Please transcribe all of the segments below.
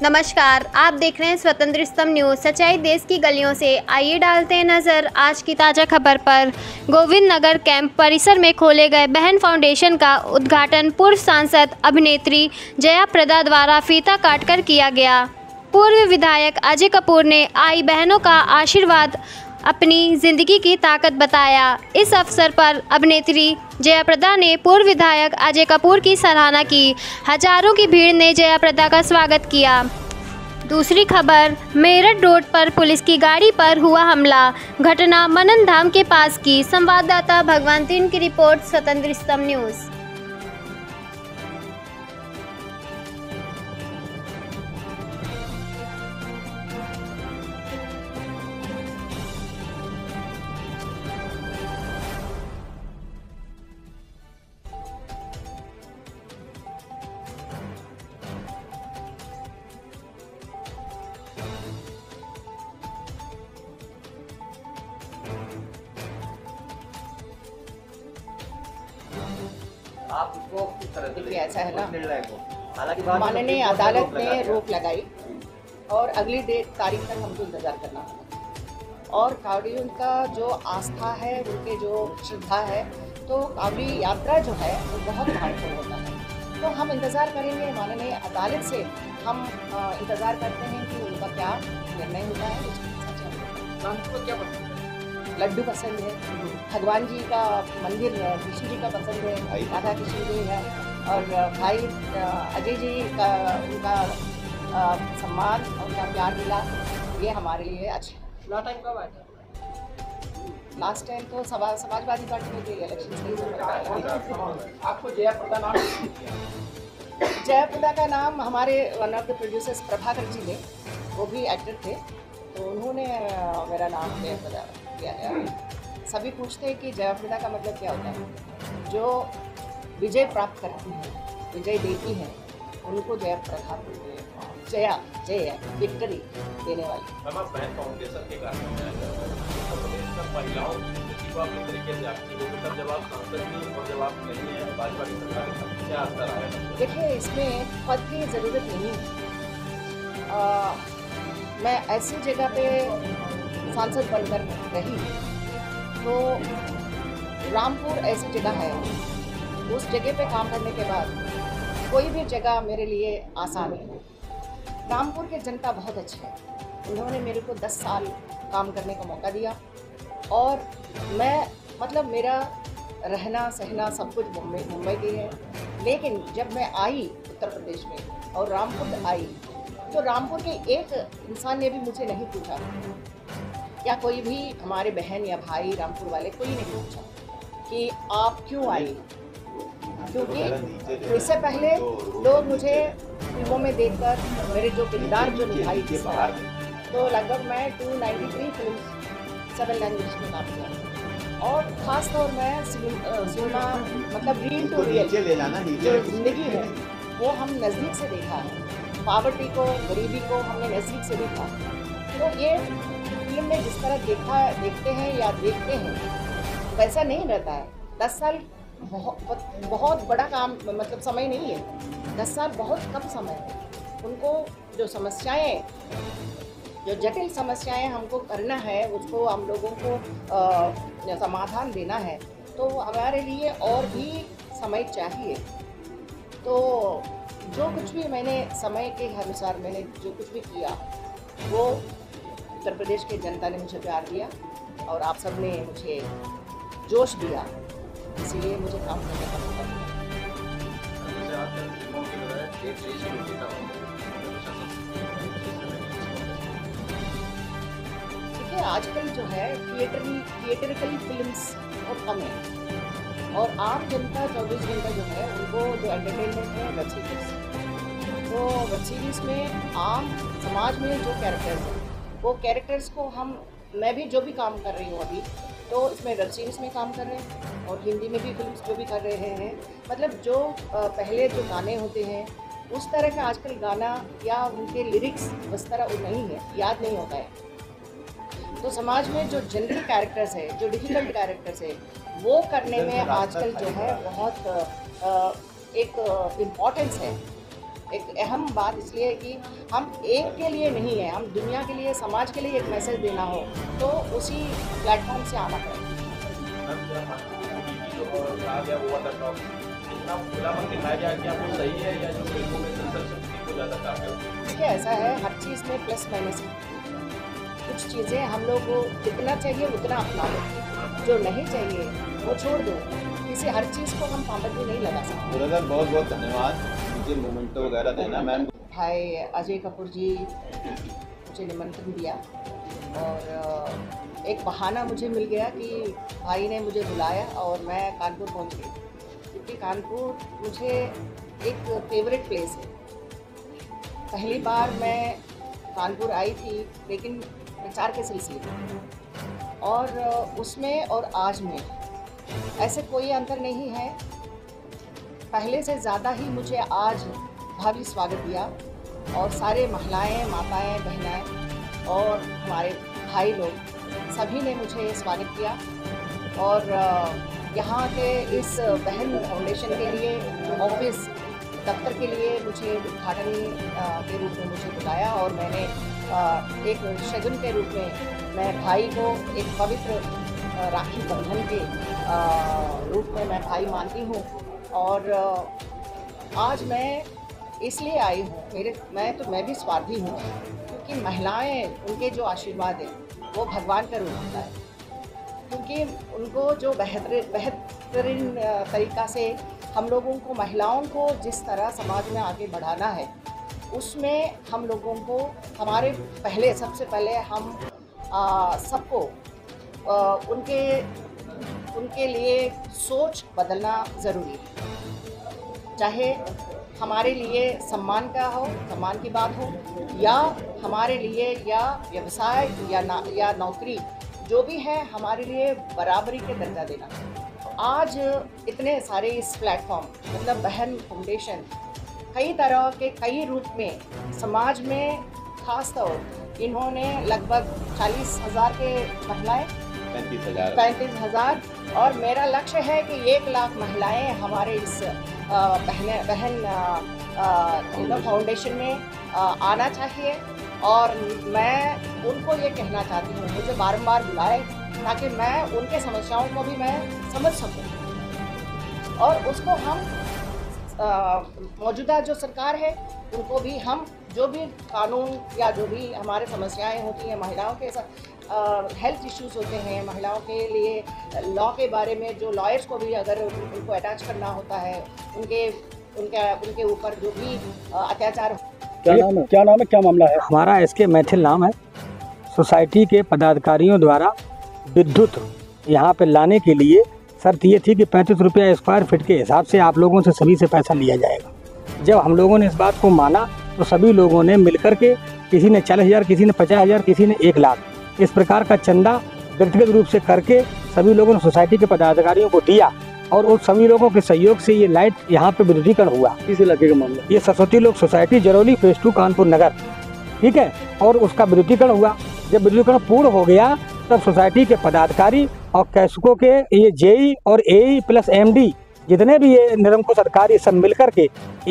नमस्कार, आप देख रहे हैं स्वतंत्र स्तंभ न्यूज़। सच्चाई देश की गलियों से। आइए डालते हैं नज़र आज की ताज़ा खबर पर। गोविंद नगर कैंप परिसर में खोले गए बहन फाउंडेशन का उद्घाटन पूर्व सांसद अभिनेत्री जया प्रदा द्वारा फीता काटकर किया गया। पूर्व विधायक अजय कपूर ने आई बहनों का आशीर्वाद अपनी ज़िंदगी की ताकत बताया। इस अवसर पर अभिनेत्री जया प्रदा ने पूर्व विधायक अजय कपूर की सराहना की। हजारों की भीड़ ने जया प्रदा का स्वागत किया। दूसरी खबर, मेरठ रोड पर पुलिस की गाड़ी पर हुआ हमला। घटना मनन धाम के पास की। संवाददाता भगवान तीन की रिपोर्ट, स्वतंत्र स्तंभ न्यूज़। आप उसको किस तरह से देखिए ऐसा है ना, निर्णय को हालांकि माननीय अदालत ने रोक लगाई और अगली तारीख तक हमको इंतजार करना होगा। और कांवड़ियों का जो आस्था है, उनके जो श्रद्धा है, तो कांवड़ी यात्रा जो है वो बहुत महत्वपूर्ण होता है। तो हम इंतज़ार करेंगे, माननीय अदालत से हम इंतज़ार करते हैं कि उनका क्या निर्णय होता है। उसको क्या पसंद है? लड्डू पसंद है, भगवान जी का मंदिर कृष्ण जी का पसंद है, राधा कृष्ण जी है, और भाई अजय जी का उनका सम्मान और उनका प्यार मिला, ये हमारे लिए अच्छा। लास्ट टाइम कब आया था? लास्ट टाइम तो समाजवादी पार्टी में थी इलेक्शन से। आपको जया प्रदा नाम जया प्रदा का नाम हमारे one of the producers Prabhakar ji ने, वो भी एक्टर थे, तो उन्होंने मेरा नाम जया प्रदा किया है। सभी पूछते हैं कि जया प्रदा का मतलब क्या होता है। जो विजय प्राप्त करती है, विजय देती है, उनको जया प्रदा बोलते हैं। जया जय विक्ट्री देने वाली। मैम, आप बहन फाउंडेशन के कार्यक्रम में आए हैं। महिलाओं की को आप किस तरीके से आपकी वो तब जब आप सांसद थी और जब आप नहीं है भाजपा की सरकार में, क्या असर आया? देखिए, इसमें पद की ज़रूरत नहीं है। मैं ऐसी जगह पे सांसद बनकर रही, तो रामपुर ऐसी जगह है, उस जगह पे काम करने के बाद कोई भी जगह मेरे लिए आसान है। रामपुर के जनता बहुत अच्छे हैं, उन्होंने मेरे को 10 साल काम करने का मौका दिया, और मैं मतलब मेरा रहना सहना सब कुछ मुंबई की है। लेकिन जब मैं आई उत्तर प्रदेश में और रामपुर आई, तो रामपुर के एक इंसान ने भी मुझे नहीं पूछा, या कोई भी हमारे बहन या भाई रामपुर वाले कोई नहीं पूछा कि आप क्यों आई। क्योंकि इससे पहले लोग मुझे फिल्मों में देखकर मेरे जो किरदार जो निभाई थी, तो लगभग मैं 293 फिल्म 7 लैंग्वेज में काम किया। और ख़ास तौर में सिनेमा मतलब रियल टू रियल जो जिंदगी है वो हम नज़दीक से देखा है। पॉवर्टी को, गरीबी को हमने नज़दीक से देखा। तो ये फिल्म में जिस तरह देखते हैं या देखते हैं, वैसा नहीं रहता है। 10 साल बहुत बड़ा काम, मतलब समय नहीं है। 10 साल बहुत कम समय है। उनको जो समस्याएं, जो जटिल समस्याएं हमको करना है, उसको हम लोगों को समाधान देना है, तो हमारे लिए और भी समय चाहिए। तो जो कुछ भी मैंने समय के अनुसार मैंने जो कुछ भी किया, वो उत्तर प्रदेश के जनता ने मुझे प्यार दिया और आप सब ने मुझे जोश दिया, इसीलिए मुझे काम करने का मौका मिला। देखिए, आजकल जो है थिएटरिकल फिल्म्स बहुत कम है, और आम जनता 24 घंटा जो है उनको जो एंटरटेनमेंट है वेब सीरीज। तो वेब सीरीज़ में आम समाज में जो कैरेक्टर्स हैं, वो कैरेक्टर्स को मैं भी जो भी काम कर रही हूँ अभी, तो इसमें वेब सीरीज़ में काम कर रहे हैं और हिंदी में भी फिल्म्स जो भी कर रहे हैं। मतलब जो पहले जो गाने होते हैं, उस तरह का आजकल गाना या उनके लिरिक्स उस तरह वो नहीं है, याद नहीं होता है। तो समाज में जो जनरल कैरेक्टर्स है, जो डिफ़िकल्ट कैरेक्टर्स है, वो करने में आजकल जो है बहुत एक इम्पॉर्टेंस है। एक अहम बात इसलिए है कि हम एक के लिए नहीं है, हम दुनिया के लिए, समाज के लिए एक मैसेज देना हो तो उसी प्लेटफॉर्म से आना पड़ेगा। कहा गया वो वाला टॉप इतना खुला मन दिखाया गया कि आपको सही है या जो फिल्मों में सेंसरशिप को ज़्यादा काफी है? देखिए ऐसा है, हर चीज़ में प्लस माइनस है। कुछ चीज़ें हम लोग को जितना चाहिए उतना अपना लो, जो नहीं चाहिए वो छोड़ दो। किसी हर चीज़ को हम पाबंदी नहीं लगा सकते। बहुत बहुत धन्यवाद मुझे मोमेंटो वगैरह देना। मैम भाई अजय कपूर जी मुझे निमंत्रण दिया और एक बहाना मुझे मिल गया कि भाई ने मुझे बुलाया और मैं कानपुर पहुंच गई, क्योंकि कानपुर मुझे एक फेवरेट प्लेस है। पहली बार मैं कानपुर आई थी लेकिन प्रचार के सिलसिले में, और उसमें और आज में ऐसे कोई अंतर नहीं है। पहले से ज़्यादा ही मुझे आज भव्य स्वागत दिया और सारे महिलाएं, माताएं, बहनें और हमारे भाई लोग सभी ने मुझे स्वागत किया। और यहाँ के इस बहन फाउंडेशन के लिए ऑफिस दफ्तर के लिए मुझे उद्घाटन के रूप में मुझे बुलाया और मैंने एक शगुन के रूप में मैं भाई को एक पवित्र राखी बंधन के रूप में मैं भाई मानती हूँ। और आज मैं इसलिए आई हूँ, मैं भी स्वार्थी हूँ, क्योंकि महिलाएं, उनके जो आशीर्वाद है वो भगवान का रूप होता है। क्योंकि उनको जो बेहतरीन तरीक़ा से हम लोगों को, महिलाओं को जिस तरह समाज में आगे बढ़ाना है, उसमें हम लोगों को हमारे सबसे पहले हम सबको उनके लिए सोच बदलना ज़रूरी है। चाहे हमारे लिए सम्मान की बात हो, या हमारे लिए या व्यवसाय या नौकरी, जो भी है हमारे लिए बराबरी के दर्जा देना। आज इतने सारे इस प्लेटफॉर्म, मतलब बहन फाउंडेशन कई तरह के कई रूप में समाज में, खास तौर इन्होंने लगभग 40,000 के महिलाएं, 35,000, और मेरा लक्ष्य है कि 1 लाख महिलाएं हमारे इस बहन फाउंडेशन में आना चाहिए। और मैं उनको ये कहना चाहती हूँ, मुझे बारंबार बुलाए ताकि मैं उनके समस्याओं को भी मैं समझ सकूँ, और उसको हम मौजूदा जो सरकार है उनको भी हम जो भी कानून या जो भी हमारे समस्याएं होती हैं महिलाओं के साथ, हेल्थ इश्यूज होते हैं महिलाओं के लिए, लॉ के बारे में जो लॉयर्स को भी अगर उनको अटैच करना होता है, उनके ऊपर जो भी अत्याचार। क्या नाम है, क्या मामला है? हमारा इसके मैथिल नाम है। सोसाइटी के पदाधिकारियों द्वारा विद्युत यहाँ पे लाने के लिए शर्त ये थी कि 35 रुपया स्क्वायर फीट के हिसाब से आप लोगों से सभी से पैसा लिया जाएगा। जब हम लोगों ने इस बात को माना तो सभी लोगों ने मिलकर के, किसी ने 40,000, किसी ने 50,000, किसी ने 1 लाख, इस प्रकार का चंदा व्यक्तिगत रूप से करके सभी लोगों ने सोसाइटी के पदाधिकारियों को दिया, और उन सभी लोगों के सहयोग से ये लाइट यहाँ पे विद्युतीकरण हुआ। किस इलाके का मामला? ये सरस्वती लोक सोसाइटी, जरौली फेज 2, कानपुर नगर, ठीक है। और उसका विद्युतीकरण हुआ। जब विद्युतीकरण पूर्ण हो गया तब सोसाइटी के पदाधिकारी और कैसको के ये जेई और एई प्लस एमडी जितने भी ये निरंकुश अधिकारी सब मिलकर के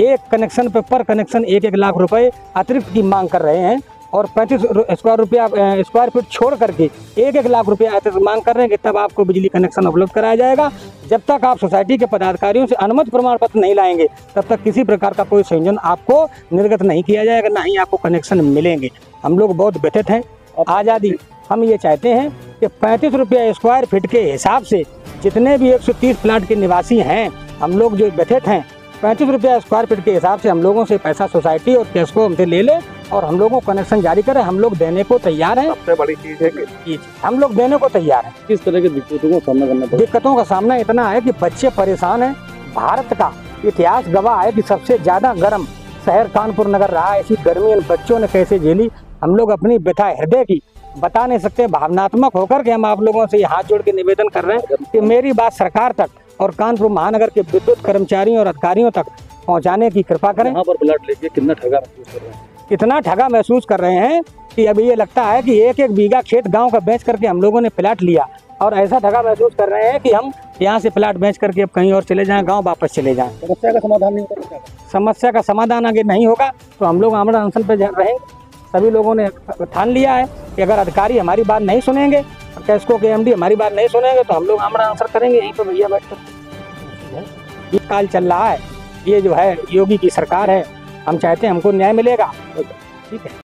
एक कनेक्शन पे पर कनेक्शन 1-1 लाख रुपए अतिरिक्त की मांग कर रहे हैं, और 35 स्क्वायर फीट छोड़ करके 1-1 लाख रुपया अतिरिक्त मांग कर रहे हैं कि तब आपको बिजली कनेक्शन उपलब्ध कराया जाएगा। जब तक आप सोसाइटी के पदाधिकारियों से अनुमति प्रमाण पत्र नहीं लाएंगे तब तक किसी प्रकार का कोई संयोजन आपको निर्गत नहीं किया जाएगा, ना ही आपको कनेक्शन मिलेंगे। हम लोग बहुत व्यथित हैं। आज़ादी हम ये चाहते हैं कि 35 रुपया स्क्वायर फीट के हिसाब से जितने भी 130 प्लाट के निवासी हैं, हम लोग जो व्यथित हैं, 35 रुपया स्क्वायर फीट के हिसाब से हम लोगों से पैसा सोसाइटी और कैसको हमसे ले ले और हम लोगों को कनेक्शन जारी करें। हम लोग देने को तैयार हैं। सबसे बड़ी चीज है कि हम लोग देने को तैयार हैं। किस तरह की दिक्कतों का सामना करना पड़ता है? दिक्कतों का सामना इतना है कि बच्चे परेशान हैं। भारत का इतिहास गवाह है कि सबसे ज़्यादा गर्म शहर कानपुर नगर रहा है। ऐसी गर्मी इन बच्चों ने कैसे झेली, हम लोग अपनी व्यथा हृदय की बता नहीं सकते। भावनात्मक होकर के हम आप लोगों से हाथ जोड़ के निवेदन कर रहे हैं कि मेरी बात सरकार तक और कानपुर महानगर के विद्युत कर्मचारियों और अधिकारियों तक पहुंचाने की कृपा करें। यहाँ पर प्लाट लेके कितना ठगा महसूस कर रहे हैं? इतना ठगा महसूस कर रहे हैं कि अभी ये लगता है कि एक एक बीघा खेत गांव का बेच करके हम लोगों ने प्लाट लिया और ऐसा ठगा महसूस कर रहे हैं कि हम यहाँ से प्लाट बेच करके अब कहीं और चले जाएं, गांव वापस चले जाएं। समस्या का समाधान नहीं होता तो क्या करें? समस्या का समाधान अगर नहीं होगा तो हम लोग आमरण अनशन पे रहेंगे। सभी लोगों ने ठान लिया है कि अगर अधिकारी हमारी बात नहीं सुनेंगे, कैस्को के एमडी हमारी बात नहीं सुनेंगे तो हम लोग आमरण अनशन करेंगे यहीं पर भैया बैठकर। ये काल चल रहा है, ये जो है योगी की सरकार है, हम चाहते हैं हमको न्याय मिलेगा। ठीक है।